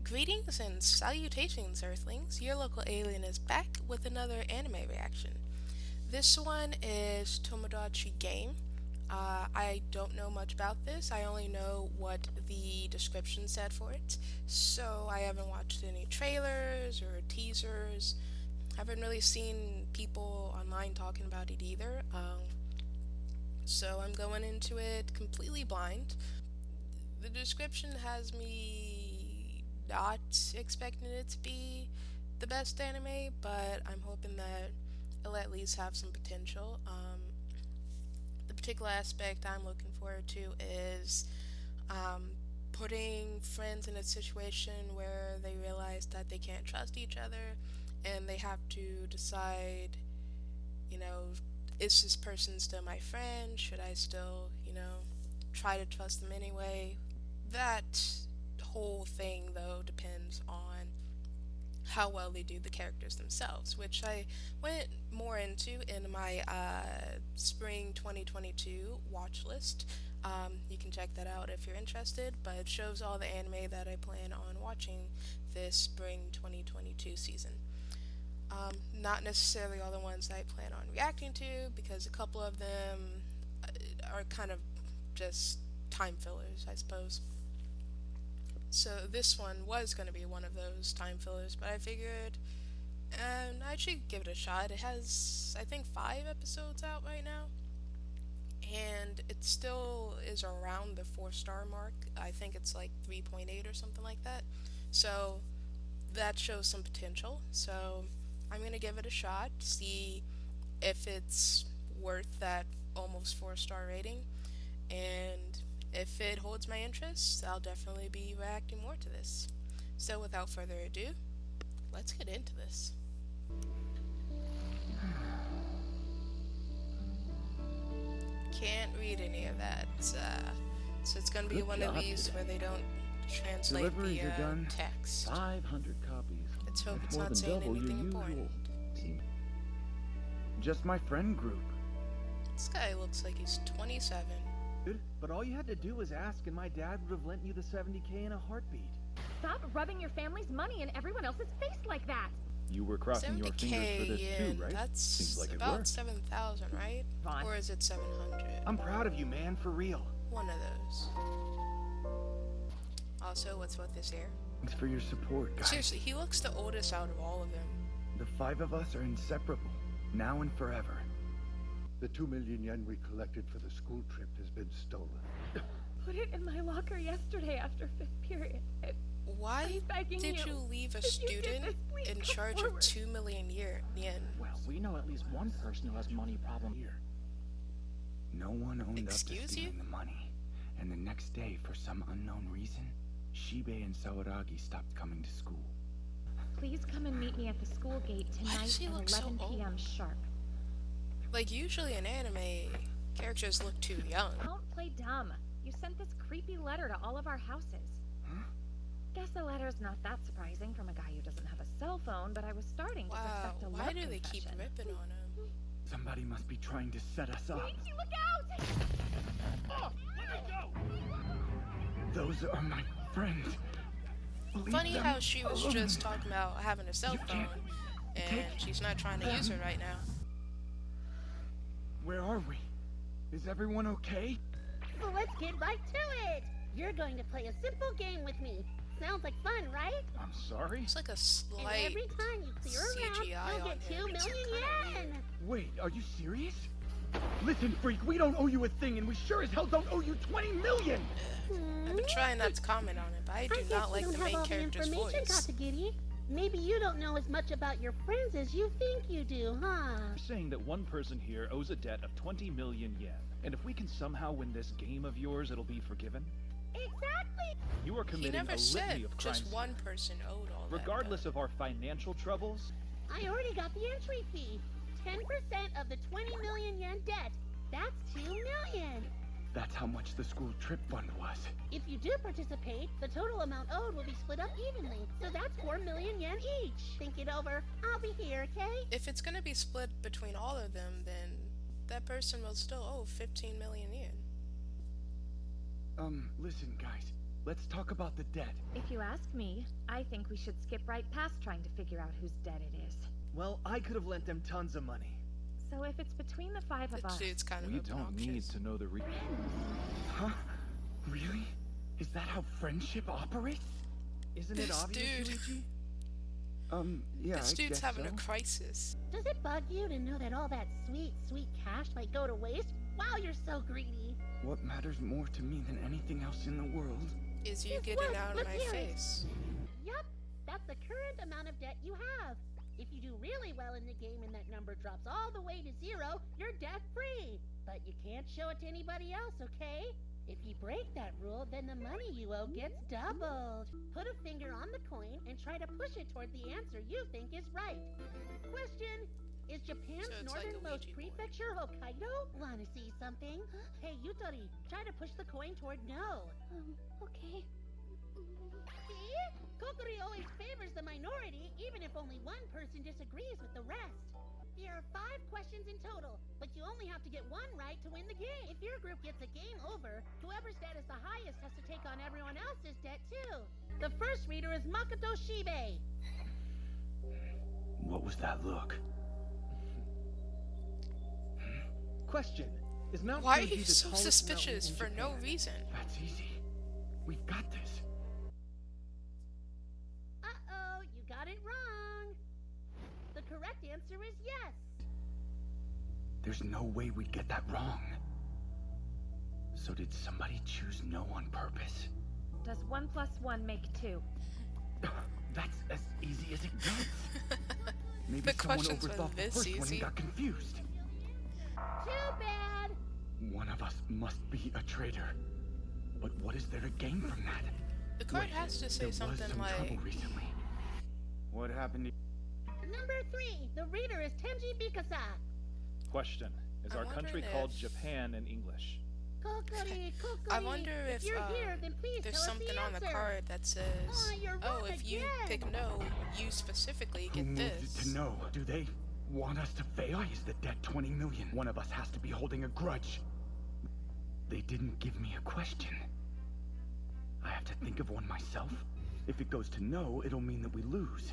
Greetings and salutations, Earthlings. Your local alien is back with another anime reaction. This one is Tomodachi Game. I don't know much about this. I only know what the description said for it. So I haven't watched any trailers or teasers. Haven't really seen people online talking about it either. So I'm going into it completely blind. The description has me not expecting it to be the best anime, but I'm hoping that it'll at least have some potential. The particular aspect I'm looking forward to is putting friends in a situation where they realize that they can't trust each other and they have to decide, you know, is this person still my friend? Should I still, try to trust them anyway? That whole thing, though, depends on how well they do the characters themselves, which I went more into in my spring 2022 watch list. You can check that out if you're interested, but it shows all the anime that I plan on watching this spring 2022 season. Not necessarily all the ones I plan on reacting to, because a couple of them are kind of just time fillers, I suppose. So this one was going to be one of those time fillers, but I figured I should give it a shot. It has, I think, 5 episodes out right now, and it still is around the 4-star mark. I think it's like 3.8 or something like that. So that shows some potential. So I'm going to give it a shot, see if it's worth that almost 4-star rating, and if it holds my interest, I'll definitely be reacting more to this. So without further ado, let's get into this. Can't read any of that, so it's gonna be Good one of job these today. where they don't translate Deliveries the are done. text. 500 copies. Let's hope That's it's more not than saying double your anything usual important. team. Just my friend group. This guy looks like he's 27. Good, but all you had to do was ask and my dad would have lent you the 70K in a heartbeat. Stop rubbing your family's money in everyone else's face like that! You were crossing your fingers for this 70K too, yen, right? that's Seems like it about worked. 7,000, right? Fine. Or is it 700? I'm proud of you, man, for real. One of those. Also, what's with his hair? Thanks for your support, guys. Seriously, he looks the oldest out of all of them. The 5 of us are inseparable, now and forever. The 2 million yen we collected for the school trip has been stolen. Put it in my locker yesterday after 5th period. Why I'm begging did you you. leave a If you did student this, please in come charge of forward. 2 million yen? Well, we know at least one person who has money problem here. No one owned up to Excuse stealing you? the money. And the next day, for some unknown reason, Shibe and Sawaragi stopped coming to school. Please come and meet me at the school gate Why tonight does he at look so 11 p.m. old? sharp. Like, usually in anime, characters look too young. Don't play dumb. You sent this creepy letter to all of our houses. Huh? Guess the letter's not that surprising from a guy who doesn't have a cell phone, but I was starting to Wow, suspect a why love do they keep confession. ripping on him? Somebody must be trying to set us up. Wait, you look out! Oh, let me go! Those are my friends. Leave Funny them how she was alone. just talking about having a cell You can't phone, and take she's not trying to use them. it right now. Where are we? Is everyone okay? So let's get right to it. You're going to play a simple game with me. Sounds like fun, right? I'm sorry? It's like a And slight every time you clear a round, CGI you'll on get him. 2 It's million kinda weird. yen. Wait, are you serious? Listen, freak, we don't owe you a thing, and we sure as hell don't owe you 20 million! I've been trying not to comment on it, but I do I guess not you like don't the have main all the character's information, voice. Katagiri. Maybe you don't know as much about your friends as you think you do, huh? You're saying that one person here owes a debt of 20 million yen, and if we can somehow win this game of yours, it'll be forgiven? Exactly. You are He committing never a litany said of crimes. just one person owed all that. Regardless of our financial troubles, I already got the entry fee. 10% of the 20 million yen debt. That's 2 million. That's how much the school trip fund was. If you do participate, the total amount owed will be split up evenly. So that's 4 million yen each. Think it over. I'll be here, okay? If it's gonna be split between all of them, then that person will still owe 15 million yen. Listen, guys. Let's talk about the debt. If you ask me, I think we should skip right past trying to figure out whose debt it is. Well, I could have lent them tons of money. So if it's between the five of The us, dude's kind of We don't need obnoxious. to know the reason. Huh? Really? Is that how friendship operates? Isn't it This obvious, dude. Yuichi? Yeah, This I dude's guess having so. a crisis. Does it bug you to know that all that sweet, sweet cash might go to waste? Wow, you're so greedy. What matters more to me than anything else in the world? Is you Guess getting what? out of Let's my hear it. face? Yup, that's the current amount of debt you have. If you do really well in the game and that number drops all the way to 0, you're debt-free. But you can't show it to anybody else, okay? If you break that rule, then the money you owe gets doubled. Put a finger on the coin and try to push it toward the answer you think is right. Question: is Japan's So it's like a northernmost Ouija board. prefecture Hokkaido? Wanna see something? Hey, Yutori, try to push the coin toward no. Okay. See? Kokori always favors the minority, even if only one person disagrees with the rest. There are 5 questions in total, but you only have to get one right to win the game. If your group gets a game over, whoever's debt is the highest has to take on everyone else's debt too. The first reader is Makoto Shibe. What was that look? Question: is Mount Why are Fuji you the so tallest mountain suspicious in for no Japan? reason? That's easy. We've got this. Uh-oh, you got it wrong. The correct answer is yes. There's no way we'd get that wrong. So did somebody choose no on purpose? does 1 + 1 make 2? That's as easy as it gets. Maybe The someone questions were overthought the this first one easy. and got confused. Too bad. One of us must be a traitor. But what is there to gain from that? The card Wait, has to say there was something some like, trouble recently. What happened to Number 3, the reader is Tenji Mikasa. Question: is I'm our country wondering called if- Japan in English? Kokori, Kokori. I wonder if you're here, then please there's tell us something the on the answer. card that says, Oh, you're oh, wrong if you again. pick no, you specifically Who get moved it this. to no? Do they want us to fail? Why is the debt 20 million? One of us has to be holding a grudge. They didn't give me a question. I have to think of one myself. If it goes to no, it'll mean that we lose.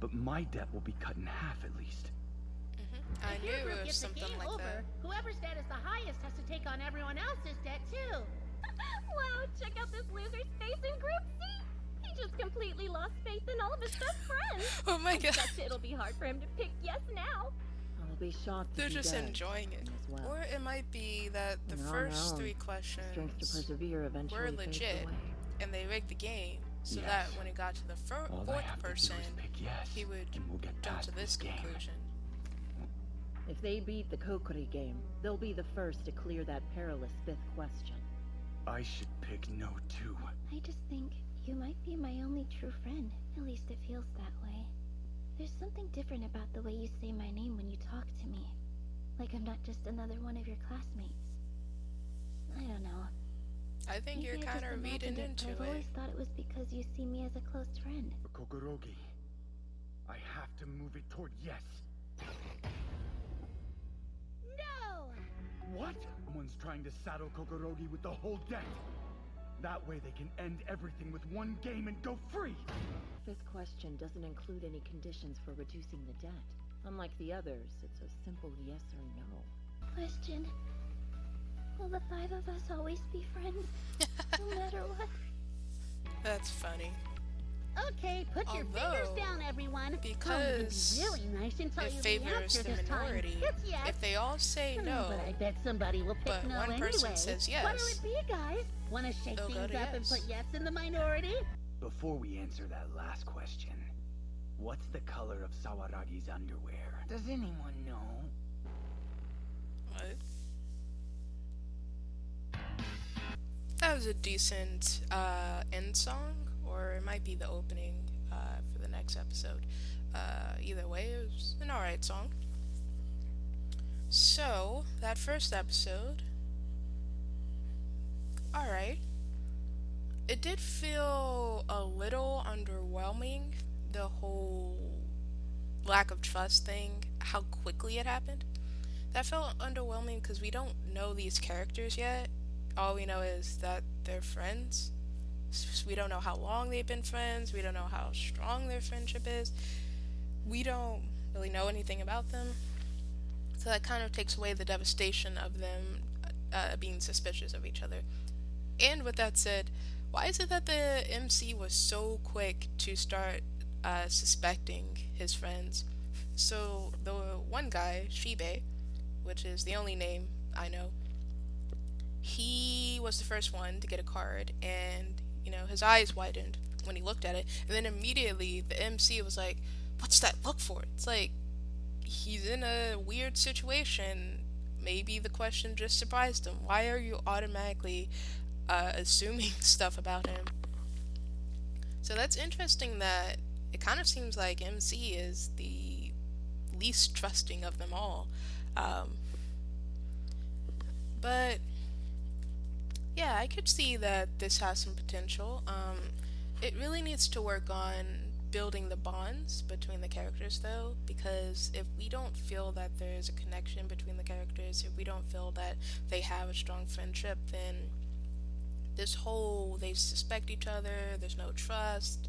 But my debt will be cut in half at least. I If knew your it group was gets the something game like over, that. whoever's debt is the highest has to take on everyone else's debt too. Wow, check out this loser's face in Group C! He just completely lost faith in all of his best friends. Oh my god. Bet you it'll be hard for him to pick yes now. I'll be shocked if They're he just does, enjoying it. as well. Or it might be that the On our first own, 3 Strength to questions persevere eventually were fades legit, away. and they rigged the game so Yes. that when it got to the All I fourth have person, to do is pick yes, he would and we'll get jump past to this game. conclusion. If they beat the Kokori game, they'll be the first to clear that perilous 5th question. I should pick no too. I just think you might be my only true friend. At least it feels that way. There's something different about the way you say my name when you talk to me. Like I'm not just another one of your classmates. I don't know. I think Maybe you're I kind just of reading imagined it, into but I've always it. thought it was because you see me as a close friend. For Kokorogi, I have to move it toward yes. No! What? Someone's trying to saddle Kokorogi with the whole debt. That way they can end everything with one game and go free. 5th question doesn't include any conditions for reducing the debt. Unlike the others, it's a simple yes or no. Question. Will the 5 of us always be friends? No matter what? That's funny. Okay, put your fingers Although, down, everyone. because I'm gonna be really nice and tell it you the favors answer the this minority. time. It's yes. If they all say no, But I bet somebody will pick but no one anyway. person says What'll yes, it be, guys? Want to shake they'll go things to up and yes. put yes in the minority? Before we answer that last question, what's the color of Sawaragi's underwear? Does anyone know? What? That was a decent end song, or it might be the opening for the next episode. Either way, it was an alright song. So, that first episode, alright. It did feel a little underwhelming, the whole lack of trust thing, how quickly it happened. That felt underwhelming because we don't know these characters yet. All we know is that they're friends, We don't know how long they've been friends. We don't know how strong their friendship is. We don't really know anything about them. So that kind of takes away the devastation of them being suspicious of each other. And with that said, why is it that the MC was so quick to start suspecting his friends? So the one guy, Shibe, which is the only name I know, he was the first one to get a card, and his eyes widened when he looked at it, and then immediately the MC was like, "What's that look for?" It's like he's in a weird situation. Maybe the question just surprised him. Why are you automatically assuming stuff about him? So that's interesting that it kind of seems like MC is the least trusting of them all. But yeah, I could see that this has some potential. It really needs to work on building the bonds between the characters, though, because if we don't feel that there's a connection between the characters, if we don't feel that they have a strong friendship, then this whole they suspect each other, there's no trust,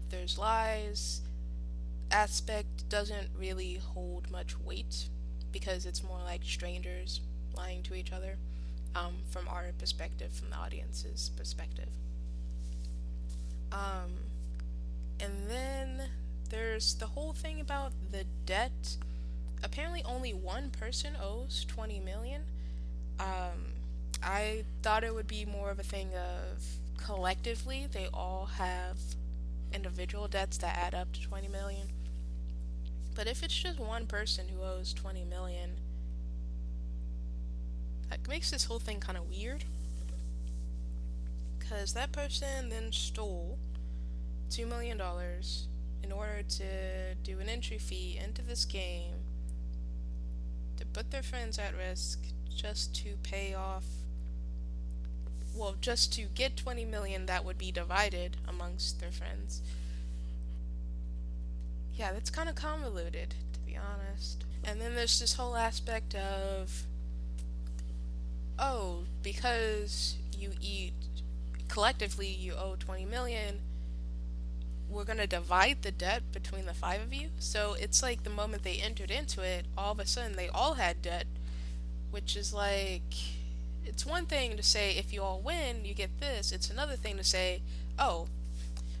there's lies aspect doesn't really hold much weight, because it's more like strangers lying to each other, from our perspective, from the audience's perspective. And then there's the whole thing about the debt. Apparently only one person owes 20 million. I thought it would be more of a thing of collectively they all have individual debts that add up to 20 million. But if it's just one person who owes 20 million, that makes this whole thing kind of weird. Because that person then stole $2 million in order to do an entry fee into this game, to put their friends at risk, just to pay off, well, just to get 20 million that would be divided amongst their friends. Yeah, that's kind of convoluted, to be honest. And then there's this whole aspect of, oh, because collectively you owe 20 million, we're gonna divide the debt between the 5 of you. So it's like the moment they entered into it, all of a sudden they all had debt, which is like, it's one thing to say if you all win, you get this. It's another thing to say, oh,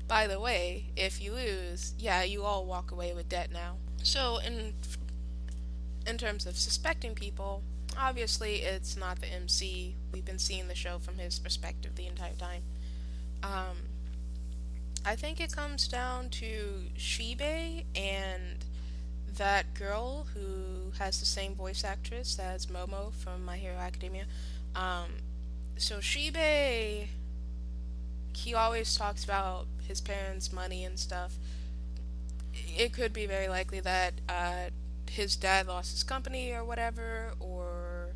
by the way, if you lose, yeah, you all walk away with debt now. So in terms of suspecting people, obviously it's not the MC. We've been seeing the show from his perspective the entire time. I think it comes down to Shibe and that girl who has the same voice actress as Momo from My Hero Academia. So Shibe, he always talks about his parents' money and stuff. It could be very likely that his dad lost his company or whatever, or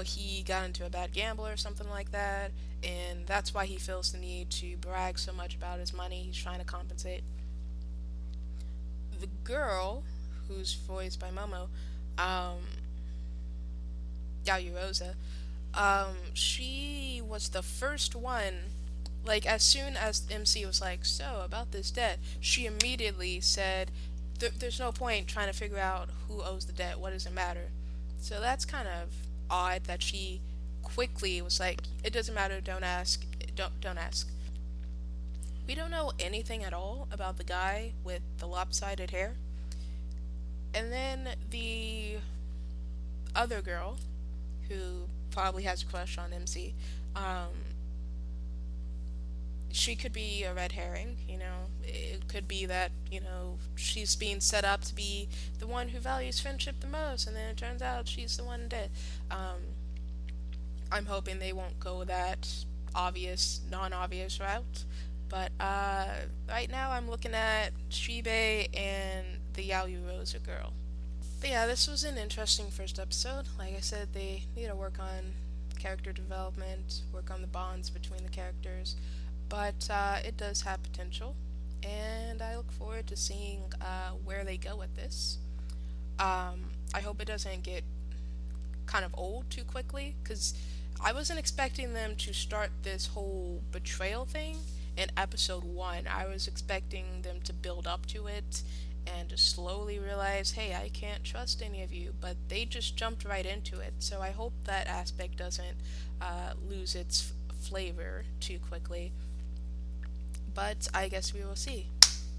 he got into a bad gamble or something like that, and that's why he feels the need to brag so much about his money. He's trying to compensate. The girl, who's voiced by Momo, Yaoyorosa, she was the first one, like, as soon as MC was like, so, about this debt, she immediately said, there's no point trying to figure out who owes the debt, what does it matter? So that's kind of odd that she quickly was like, it doesn't matter, don't ask, don't ask. We don't know anything at all about the guy with the lopsided hair. And then the other girl, who probably has a crush on MC, she could be a red herring, It could be that, she's being set up to be the one who values friendship the most, and then it turns out she's the one dead. I'm hoping they won't go that obvious, non-obvious route. But right now I'm looking at Shibe and the Yaoyorosa girl. But yeah, this was an interesting first episode. Like I said, they need to work on character development, work on the bonds between the characters. But it does have potential, and I look forward to seeing where they go with this. I hope it doesn't get kind of old too quickly, because I wasn't expecting them to start this whole betrayal thing in episode 1. I was expecting them to build up to it and to slowly realize, hey, I can't trust any of you, but they just jumped right into it. So I hope that aspect doesn't lose its flavor too quickly. But I guess we will see.